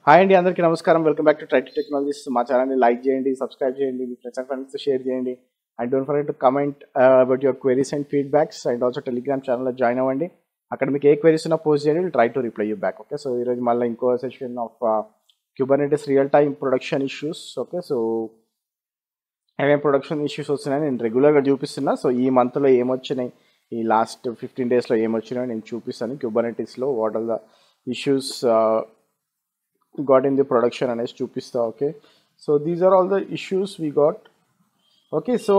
Hi అండి, అందరికీ నమస్కారం. Welcome back to try to technologies. మా ఛానల్ని లైక్ చేయండి, సబ్స్క్రైబ్ చేయండి, మీ ఫ్రెండ్స్ అండ్ ఫ్రెండ్స్తో షేర్ చేయండి. And don't forget to comment about your queries and feedbacks. And also Telegram ఛానల్లో జాయిన్ అవ్వండి. అక్కడ మీకు ఏ క్వెరీస్ ఉన్నా పోస్ట్ చేయండి, will try to reply you back. Okay, so ఈరోజు మళ్ళీ ఇంకో session of Kubernetes real time production issues. Okay, so ఏమేమి ప్రొడక్షన్ ఇష్యూస్ వస్తున్నాయని నేను రెగ్యులర్గా చూపిస్తున్నా. సో ఈ మంత్లో ఏమొచ్చినాయి, ఈ లాస్ట్ 15 డేస్లో ఏమొచ్చినాయో నేను చూపిస్తాను. క్యూబర్నెటిస్లో what are the issues got in the production అనేసి చూపిస్తా. Okay, so these are all the issues we got. Okay, so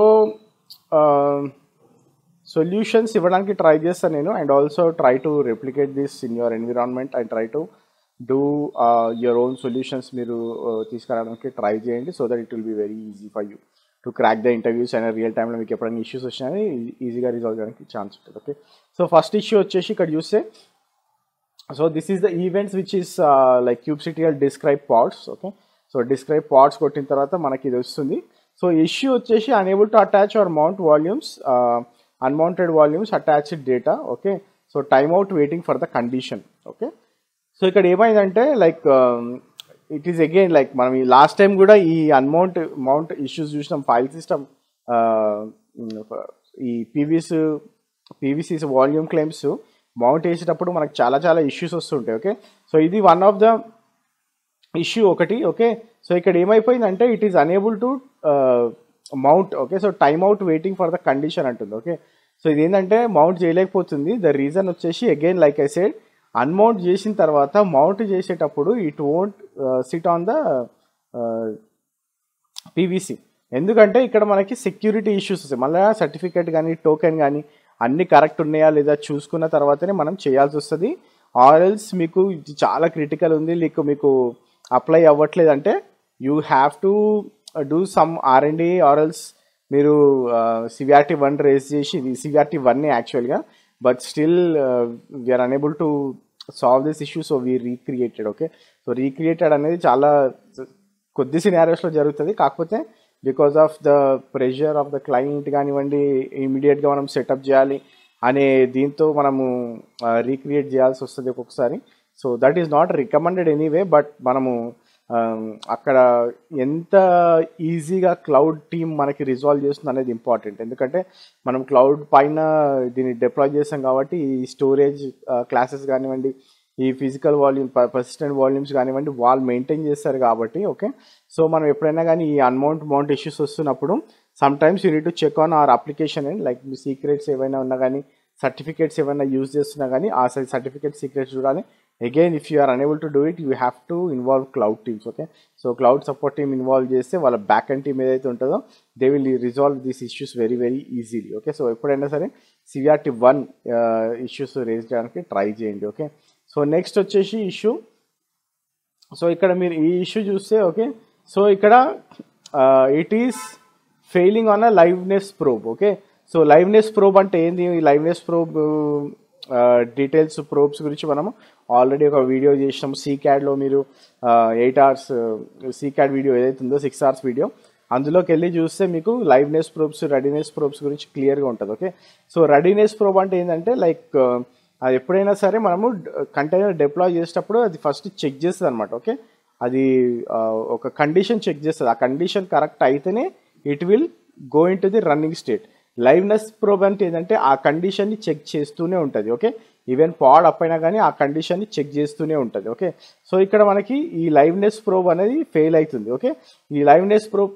solutions ఇవ్వడానికి ట్రై చేస్తాను నేను. And also try to replicate this in your environment and try to do your own solutions మీరు తీసుకురావడానికి try చేయండి. So that it will be very easy for you to crack the interviews. And real టైంలో మీకు ఎప్పుడైనా issues వచ్చినాయి ఈజీగా resolve చేయడానికి chance ఉంటుంది. ఓకే, సో ఫస్ట్ ఇష్యూ వచ్చేసి ఇక్కడ చూస్తే, so this is the events which is like kubectl describe pods. Okay, so describe pods కొట్టిన తర్వాత మనకి ఇది వస్తుంది. సో ఇష్యూ వచ్చేసి unable to attach or mount volumes, unmounted volumes, attached data. Okay, so timeout waiting for the condition. Okay, so ఇక్కడ ఏమైందంటే like it is again like మనం ఈ లాస్ట్ టైం కూడా ఈ మౌంట్ ఇష్యూస్ చూసినాం. ఫైల్ సిస్టమ్ ఈ పీవీసీస్ volume claims mount వేసేటప్పుడు మనకు చాలా ఇష్యూస్ వస్తుంటాయి. ఓకే, సో ఇది వన్ ఆఫ్ ద ఇష్యూ ఒకటి. ఓకే, సో ఇక్కడ ఏమైపోయిందంటే it is unable to mount. Okay, so time out waiting for the condition అంటుంది. ఓకే, సో ఇది ఏంటంటే మౌంట్ చేయలేకపోతుంది. ద రీజన్ వచ్చేసి again like I said, unmount చేసిన తర్వాత మౌంట్ చేసేటప్పుడు it won't SIT on the PVC. ఎందుకంటే ఇక్కడ మనకి సెక్యూరిటీ ఇష్యూస్ వస్తాయి. మళ్ళీ సర్టిఫికేట్ కానీ టోకెన్ కానీ అన్ని కరెక్ట్ ఉన్నాయా లేదా చూసుకున్న తర్వాతనే మనం చేయాల్సి వస్తుంది. ఆర్ఎల్స్ మీకు ఇది చాలా క్రిటికల్ ఉంది, మీకు అప్లై అవ్వట్లేదు అంటే you have to do some R&D ఆర్ఎల్స్ మీరు సివిఆర్టీ 1 రేస్ చేసి, ఇది సివిఆర్టీ 1 యాక్చువల్గా, but still we are unable to solve this issue. So we recreated. Okay, so recreated అనేది చాలా కొద్ది సినారియోస్లో జరుగుతుంది. కాకపోతే because of the pressure of the client కానివ్వండి, ఇమీడియట్గా మనం సెటప్ చేయాలి అనే దీంతో మనము రీక్రియేట్ చేయాల్సి వస్తుంది ఒక్కొక్కసారి. So that is not recommended anyway, but మనము అక్కడ ఎంత ఈజీగా క్లౌడ్ టీమ్ మనకి రిజాల్వ్ చేస్తుంది అనేది ఇంపార్టెంట్. ఎందుకంటే మనం క్లౌడ్ పైన దీన్ని డిప్లాయ్ చేస్తాం కాబట్టి ఈ స్టోరేజ్ క్లాసెస్ కానివ్వండి, ఈ ఫిజికల్ వాల్యూమ్ పర్సిస్టెంట్ వాల్యూమ్స్ కానివ్వండి వాళ్ళు మెయింటైన్ చేస్తారు కాబట్టి. ఓకే, సో మనం ఎప్పుడైనా కానీ ఈ మౌంట్ ఇష్యూస్ వస్తున్నప్పుడు some times you need to check on our application and like మీ సీక్రెట్స్ ఏమైనా ఉన్నా కానీ, సర్టిఫికేట్స్ ఏమైనా యూజ్ చేస్తున్నా కానీ ఆ సర్టిఫికేట్ సీక్రెట్స్ చూడాలి. Again if you are unable to do it, you have to involve cloud teams. Okay, so cloud support team involve చేస్తే వాళ్ళ బ్యాక్ అండ్ టీమ్ ఏదైతే ఉంటుందో they will resolve these issues very easily. Okay, so ఎప్పుడైనా సరే CVRT 1 issues raise చేయడానికి try చేయండి. Okay, so next వచ్చేసి issue. So ఇక్కడ మీరు ఈ ఇష్యూ చూస్తే, ఓకే, సో ఇక్కడ it is failing on a liveness probe. Okay, so liveness probe అంటే ఏంది? ఈ లైవ్నెస్ ప్రోబ్ డీటెయిల్స్ ప్రోబ్స్ గురించి మనము ఆల్రెడీ ఒక వీడియో చేసినాము. సీక్యాడ్లో మీరు 8 hours సీక్యాడ్ వీడియో ఏదైతే ఉందో 6 hours వీడియో, అందులోకి వెళ్ళి చూస్తే మీకు లైవ్నెస్ ప్రోబ్స్, రెడీనెస్ ప్రోబ్స్ గురించి క్లియర్గా ఉంటుంది. ఓకే, సో రెడీనెస్ ప్రోబ్ అంటే ఏంటంటే లైక్ అది ఎప్పుడైనా సరే మనము కంటైనర్ డిప్లాయ్ చేసేటప్పుడు అది ఫస్ట్ చెక్ చేస్తుంది అనమాట. ఓకే, అది ఒక కండిషన్ చెక్ చేస్తుంది. ఆ కండిషన్ కరెక్ట్ అయితేనే it will go in to the running state. Liveness probe అంటే ఏంటంటే ఆ కండిషన్ని చెక్ చేస్తూనే ఉంటుంది. ఓకే, ఈవెన్ పాడ్ అప్ అయినా కానీ ఆ కండిషన్ని చెక్ చేస్తూనే ఉంటుంది. ఓకే, సో ఇక్కడ మనకి ఈ లైవ్నెస్ ప్రోబ్ అనేది ఫెయిల్ అవుతుంది. ఓకే, ఈ లైవ్నెస్ ప్రోబ్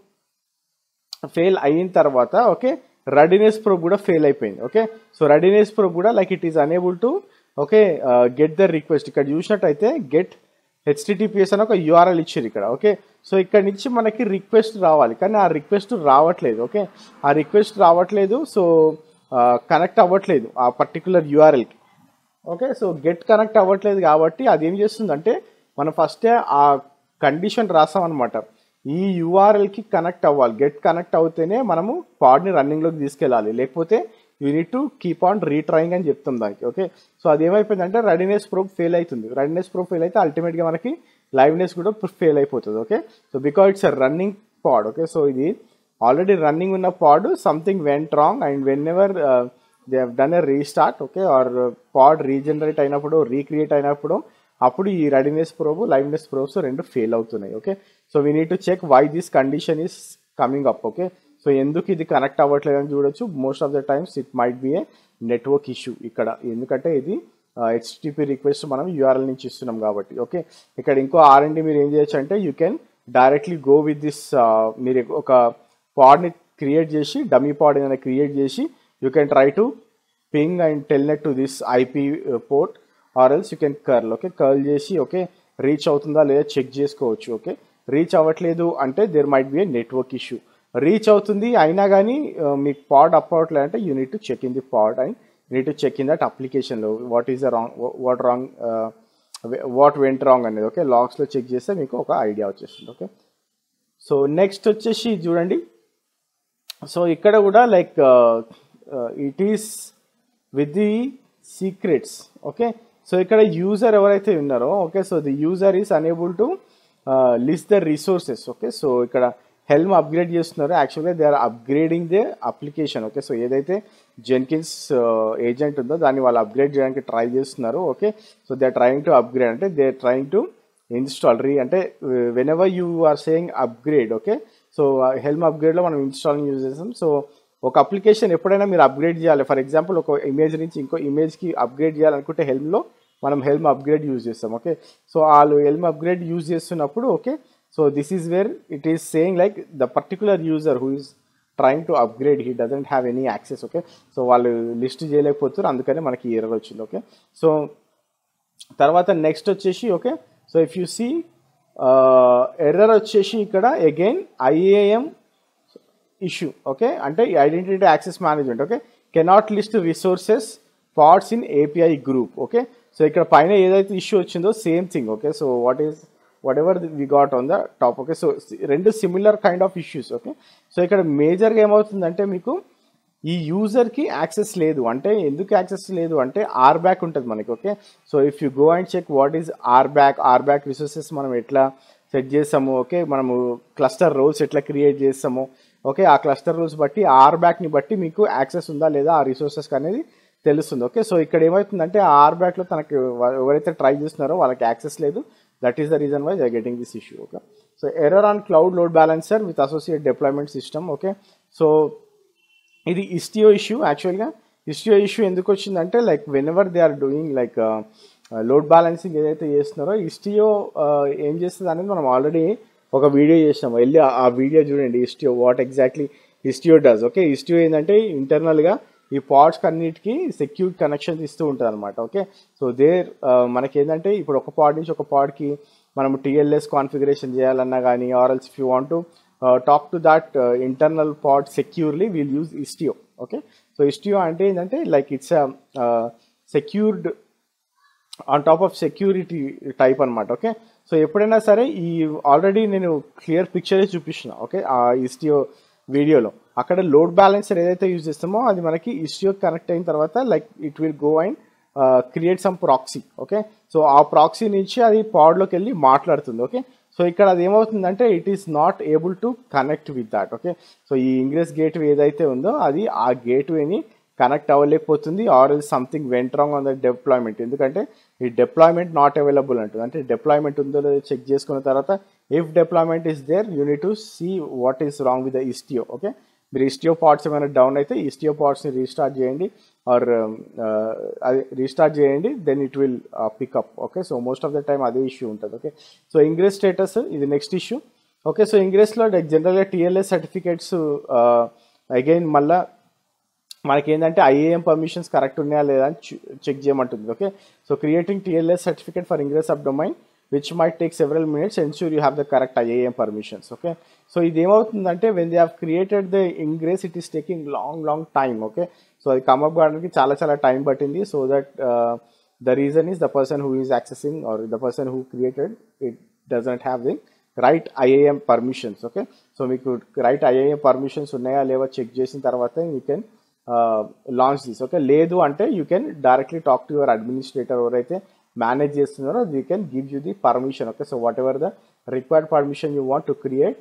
ఫెయిల్ అయిన తర్వాత ఓకే రెడీనెస్ ప్రోబ్ కూడా ఫెయిల్ అయిపోయింది. ఓకే, సో రెడీనెస్ ప్రోబ్ కూడా like it is unable to okay get the request. ఇక్కడ చూసినట్టయితే గెట్ HTTPS అని ఒక URL ఇచ్చారు ఇక్కడ. ఓకే, సో ఇక్కడ నుంచి మనకి రిక్వెస్ట్ రావాలి, కానీ ఆ రిక్వెస్ట్ రావట్లేదు. ఓకే, ఆ రిక్వెస్ట్ రావట్లేదు, సో కనెక్ట్ అవ్వట్లేదు ఆ పర్టికులర్ URLకి. ఓకే, సో గెట్ కనెక్ట్ అవ్వట్లేదు కాబట్టి అది ఏం చేస్తుందంటే మనం ఫస్టే ఆ కండిషన్ రాసామన్నమాట. ఈ URLకి కనెక్ట్ అవ్వాలి, గెట్ కనెక్ట్ అవుతేనే మనము పాడ్ని రన్నింగ్లోకి తీసుకెళ్ళాలి, లేకపోతే you need to keep on retrying అని చెప్తాం దానికి. ఓకే, సో అది ఏమైపోయిందంటే రెడీనెస్ ప్రోబ్ ఫెయిల్ అవుతుంది. రెడీనెస్ ప్రోబ్ ఫెయిల్ అయితే అల్టిమేట్గా మనకి లైవ్నెస్ కూడా ఫెయిల్ అయిపోతుంది. Okay, so because it's a running pod. Okay, so ఇది ఆల్రెడీ రన్నింగ్ ఉన్న pod, something went wrong and whenever they have done a restart okay or pad regenerate అయినప్పుడు, recreate అయినప్పుడు అప్పుడు ఈ రెడీనెస్ ప్రోబ్ లైవ్నెస్ ప్రోబ్స్ రెండు fail అవుతున్నాయి. Okay, so we need to check why this condition is coming up. Okay, so ఎందుకు ఇది connect అవ్వట్లేదు అని చూడొచ్చు. Most of the times it might be a network issue ఇక్కడ, ఎందుకంటే ఇది హెచ్టిటిపి రిక్వెస్ట్ మనం యూఆర్ఎల్ నుంచి ఇస్తున్నాం కాబట్టి. ఓకే, ఇక్కడ ఇంకో R&D మీరు ఏం చేయొచ్చు అంటే you can directly go with this, మీరు ఒక పాడ్ని క్రియేట్ చేసి, డమీ పాడ్ ఏదైనా క్రియేట్ చేసి you can try to ping and telnet to this IP port or else you can curl. Okay, curl చేసి ఓకే రీచ్ అవుతుందా లేదా చెక్ చేసుకోవచ్చు. ఓకే, రీచ్ అవ్వట్లేదు అంటే there might be a network issue. Reach అవుతుంది అయినా కానీ మీకు పాడ్ అప్ అవ్వట్లేదు అంటే you need to check in the pod and you need to check in that అప్లికేషన్లో what is the wrong, what went wrong అనేది. ఓకే, లాగ్స్లో చెక్ చేస్తే మీకు ఒక ఐడియా వచ్చేస్తుంది. ఓకే, సో నెక్స్ట్ వచ్చేసి చూడండి, సో ఇక్కడ కూడా like it is with the secrets. Okay, so ఇక్కడ యూజర్ ఎవరైతే ఉన్నారో, okay, so the user is unable to list the resources. Okay, so ఇక్కడ హెల్మ్ అప్గ్రేడ్ చేస్తున్నారు, యాక్చువల్గా they are upgrading the application. Okay, so ఏదైతే Jenkins agent ఉందో దాన్ని వాళ్ళు అప్గ్రేడ్ చేయడానికి ట్రై చేస్తున్నారు. Okay, so they are trying to upgrade అంటే they are trying to install అంటే whenever you are saying upgrade. Okay, so helm అప్గ్రేడ్లో మనం installing use చేస్తాం. సో ఒక అప్లికేషన్ ఎప్పుడైనా మీరు అప్గ్రేడ్ చేయాలి, ఫర్ ఎగ్జాంపుల్ ఒక ఇమేజ్ నుంచి ఇంకో ఇమేజ్కి అప్గ్రేడ్ చేయాలనుకుంటే హెల్మ్లో మనం హెల్మ్ అప్గ్రేడ్ యూజ్ చేస్తాం. ఓకే, సో వాళ్ళు హెల్మ్ అప్గ్రేడ్ యూజ్ చేస్తున్నప్పుడు okay, so this is where it is saying like the particular user who is trying to upgrade he doesn't have any access. Okay, so వాళ్ళు list చేయలేకపోతున్నారు, అందుకనే మనకి error వచ్చింది. Okay, so తర్వాత next వచ్చేసి okay, so if you see error వచ్చేసి ఇక్కడ again IAM issue. Okay, అంటే identity access management. Okay, cannot list resources parts in API group. Okay, so ఇక్కడ పైన ఏదైతే ఇష్యూ వచ్చిందో same thing. Okay, so whatever we got on the top. Okay, so రెండు similar kind of issues. Okay, so ఇక్కడ మేజర్గా ఏమవుతుందంటే మీకు ఈ యూజర్కి యాక్సెస్ లేదు. అంటే ఎందుకు యాక్సెస్ లేదు అంటే RBAC ఉంటుంది మనకి. Okay, so if you go and check what is RBAC resources మనం ఎట్లా సెట్ చేస్తాము. ఓకే, మనము క్లస్టర్ రోల్స్ ఎట్లా క్రియేట్ చేస్తాము. ఓకే, ఆ క్లస్టర్ రూల్స్ బట్టి RBACని బట్టి మీకు యాక్సెస్ ఉందా లేదా ఆ రిసోర్సెస్కి అనేది తెలుస్తుంది. ఓకే, సో ఇక్కడ ఏమవుతుందంటే RBACలో తనకి ఎవరైతే ట్రై చేస్తున్నారో వాళ్ళకి యాక్సెస్ లేదు. That is the reason why they are getting this issue. Okay, so error on cloud load balancer with associate deployment system. Okay, so ఇది Istio ఇష్యూ. యాక్చువల్గా Istio ఇష్యూ ఎందుకు వచ్చిందంటే like whenever they are doing like load balancing ఏదైతే చేస్తున్నారో Istio ఏం చేస్తుంది అనేది మనం ఆల్రెడీ ఒక వీడియో చేసినాము, వెళ్ళి ఆ వీడియో చూడండి. Istio what exactly Istio does. Okay, Istio ఏంటంటే ఇంటర్నల్గా ఈ పాడ్స్కి అన్నిటికీ సెక్యూర్ కనెక్షన్స్ ఇస్తూ ఉంటుంది అనమాట. ఓకే, సో మనకి ఏంటంటే ఇప్పుడు ఒక పాడ్ నుంచి ఒక పాడ్కి మనం TLS కాన్ఫిగరేషన్ చేయాలన్నా కానీ or else if you want to talk to that internal pod securely, we'll use Istio. Okay, so Istio అంటే ఏంటంటే like it's secured on top of security type అనమాట. ఓకే, సో ఎప్పుడైనా సరే ఈ ఆల్రెడీ నేను క్లియర్ పిక్చరే చూపించిన. ఓకే, ఆ Istio వీడియోలో అక్కడ లోడ్ బ్యాలెన్సర్ ఏదైతే యూజ్ చేస్తామో అది మనకి Istio కనెక్ట్ అయిన తర్వాత like it will go and create some proxy. Okay, so ఆ ప్రాక్సీ నుంచి అది పాడ్లోకి వెళ్ళి మాట్లాడుతుంది. ఓకే, సో ఇక్కడ అది ఏమవుతుందంటే it is not able to connect with that. Okay, so ఈ ఇంగ్రెస్ గేట్వే ఏదైతే ఉందో అది ఆ గేట్వేని కనెక్ట్ అవ్వలేకపోతుంది or is something went wrong on the deployment. ఎందుకంటే ఈ డిప్లాయ్మెంట్ నాట్ అవైలబుల్ అంటుంది, అంటే డిప్లాయ్మెంట్ ఉందో లేదో చెక్ చేసుకున్న తర్వాత if deployment is there you need to see what is wrong with the Istio. Okay, మీరు Istio పార్ట్స్ ఏమైనా డౌన్ అయితే Istio పార్ట్స్ని రీస్టార్ట్ చేయండి ఆర్ అది రీస్టార్ట్ చేయండి, then it will pick up. Okay, so most of the time అదే issue ఉంటుంది. Okay, so ingress status ఇది నెక్స్ట్ ఇష్యూ. ఓకే, సో ఇంగ్రెస్లో జనరల్గా TLS సర్టిఫికేట్స్ అగైన్ మళ్ళీ మనకి ఏంటంటే IAM పర్మిషన్స్ కరెక్ట్ ఉన్నాయా లేదా అని చెక్ చేయమంటుంది. Okay, so creating TLS certificate for ingress sub domain which might take several minutes, ensure you have the correct IAM permissions. Okay, so ఇది ఏమవుతుందంటే when they have created the ingress it is taking long time. Okay, so అది come up కావడానికి చాలా time పట్టింది. So that the reason is the person who is accessing or the person who created it doesn't have the right IAM permissions. Okay, so మీకు right IAM permissions ఉన్నాయా లేవా check చేసిన తర్వాత you can launch this. Okay, లేదు అంటే you can directly talk to your administrator ఎవరైతే manage చేస్తున్నారో they can give you the permission. Okay, so whatever the required permission you want to create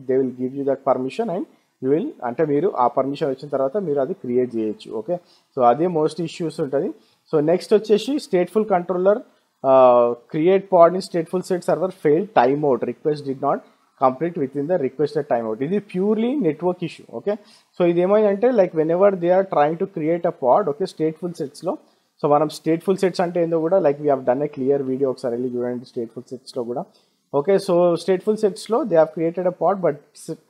they will give you that permission and you will అంటే మీరు ఆ permission వచ్చిన తర్వాత మీరు అది create చేయొచ్చు. ఓకే, సో అదే మోస్ట్ ఇష్యూస్ ఉంటుంది. సో నెక్స్ట్ వచ్చేసి stateful controller create pod in stateful set server fail time out request did not complete within the requested time out. ఇది purely network issue. Okay, so ఇది ఏమైందంటే like whenever they are trying to create a pod, okay, stateful సెట్స్లో. So మనం stateful sets అంటే ఏందో కూడా like we have done a clear video, ఒకసారి వెళ్ళి చూడండి స్టేట్ఫుల్ సెట్స్లో కూడా. ఓకే, సో స్టేట్ఫుల్ సెట్స్లో they have created a pod but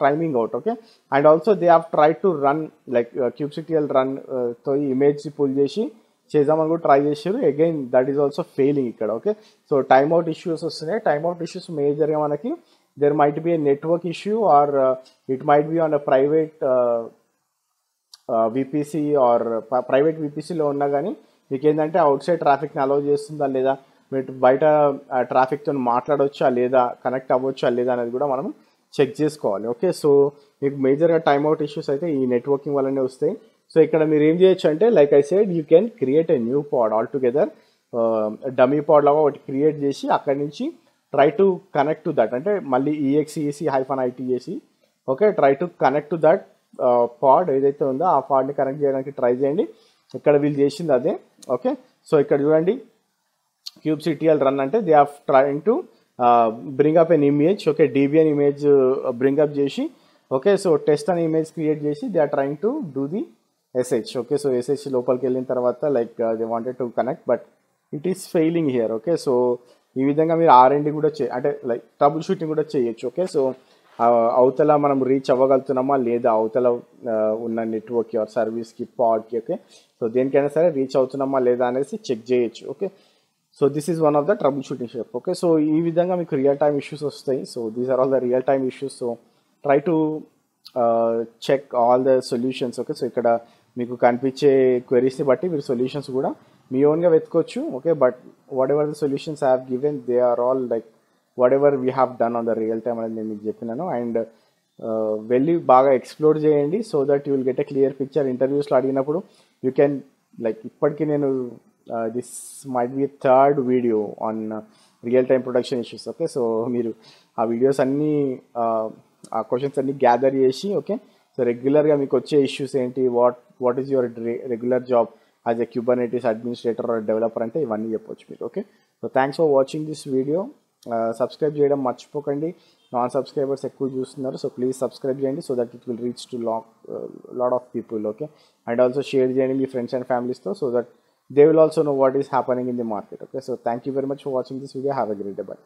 timing out. Okay, and also they have try to run like kubectl run తో ఈ ఇమేజ్ పుల్ చేసి చేద్దామని కూడా ట్రై చేశారు. Again that is also failing ఇక్కడ. Okay, so time out issues వస్తున్నాయి. Time out issues మేజర్గా మనకి there might be a network issue or it might be on a private VPC or private VPCలో ఉన్నా కానీ మీకు ఏంటంటే అవుట్ సైడ్ ట్రాఫిక్ని అలౌ చేస్తుందా లేదా, మీరు బయట ట్రాఫిక్తో మాట్లాడవచ్చా లేదా, కనెక్ట్ అవ్వచ్చా లేదా అనేది కూడా మనం చెక్ చేసుకోవాలి. ఓకే, సో మీకు మేజర్గా టైమ్ అవుట్ ఇష్యూస్ అయితే ఈ నెట్వర్కింగ్ వల్లనే వస్తాయి. సో ఇక్కడ మీరు ఏం చేయొచ్చు అంటే like I said you can create a new pod all together, dummy pod లాగా ఒకటి క్రియేట్ చేసి అక్కడి నుంచి try to connect to that, అంటే మళ్ళీ exec-it చేసి okay try to connect to that pod ఏదైతే ఉందో ఆ పాడ్ని కనెక్ట్ చేయడానికి ట్రై చేయండి. ఇక్కడ వీళ్ళు చేసింది అదే. ఓకే, సో ఇక్కడ చూడండి kubectl రన్ అంటే they are trying to bring up an image. Okay, dbn image bring up చేసి ఓకే, సో టెస్ట్ అనే ఇమేజ్ క్రియేట్ చేసి they are trying to do the SH. Okay, so SH లోపలికి వెళ్ళిన తర్వాత like they wanted to connect but it is failing here. Okay, so ఈ విధంగా మీరు R&D కూడా అంటే లైక్ ట్రబుల్ షూటింగ్ కూడా చేయొచ్చు. ఓకే, సో అవతల మనం రీచ్ అవ్వగలుగుతున్నామా లేదా, అవతల ఉన్న నెట్వర్క్కి ఆర్ సర్వీస్కి పాడ్కి, ఓకే, సో దేనికైనా సరే రీచ్ అవుతున్నామా లేదా అనేసి చెక్ చేయొచ్చు. Okay, so this is one of the trouble shooting step. Okay, so ఈ విధంగా మీకు రియల్ టైమ్ ఇష్యూస్ వస్తాయి. So these are all the real time issues. So try to check all the solutions. Okay, so ఇక్కడ మీకు కనిపించే క్వెరీస్ని బట్టి మీరు solutions కూడా మీ ఓన్గా వెతుకోవచ్చు. Okay, but whatever the solutions I have given they are all like whatever we have done on the real time అనేది నేను మీకు చెప్పినాను. అండ్ వెళ్ళి బాగా ఎక్స్ప్లోర్ చేయండి so that you will get a clear picture. ఇంటర్వ్యూస్లో అడిగినప్పుడు you can like ఇప్పటికీ నేను this might be third video on real time production issues. Okay, so మీరు ఆ వీడియోస్ అన్నీ ఆ క్వశ్చన్స్ అన్నీ గ్యాదర్ చేసి ఓకే, సో రెగ్యులర్గా మీకు వచ్చే ఇష్యూస్ ఏంటి, what is your regular job as a Kubernetes administrator or developer అంటే ఇవన్నీ చెప్పొచ్చు మీరు. Okay, so thanks for watching this video. Subscribe చేయడం మర్చిపోకండి. నాన్ సబ్స్క్రైబర్స్ ఎక్కువ చూస్తున్నారు, సో ప్లీజ్ సబ్స్క్రైబ్ చేయండి so that it will reach to lot of people. Okay, and also share చేయండి మీ ఫ్రెండ్స్ అండ్ ఫ్యామిలీస్తో so that they will also know what is happening in the market. Okay, so thank you very much for watching this video. Have a great day. Bye.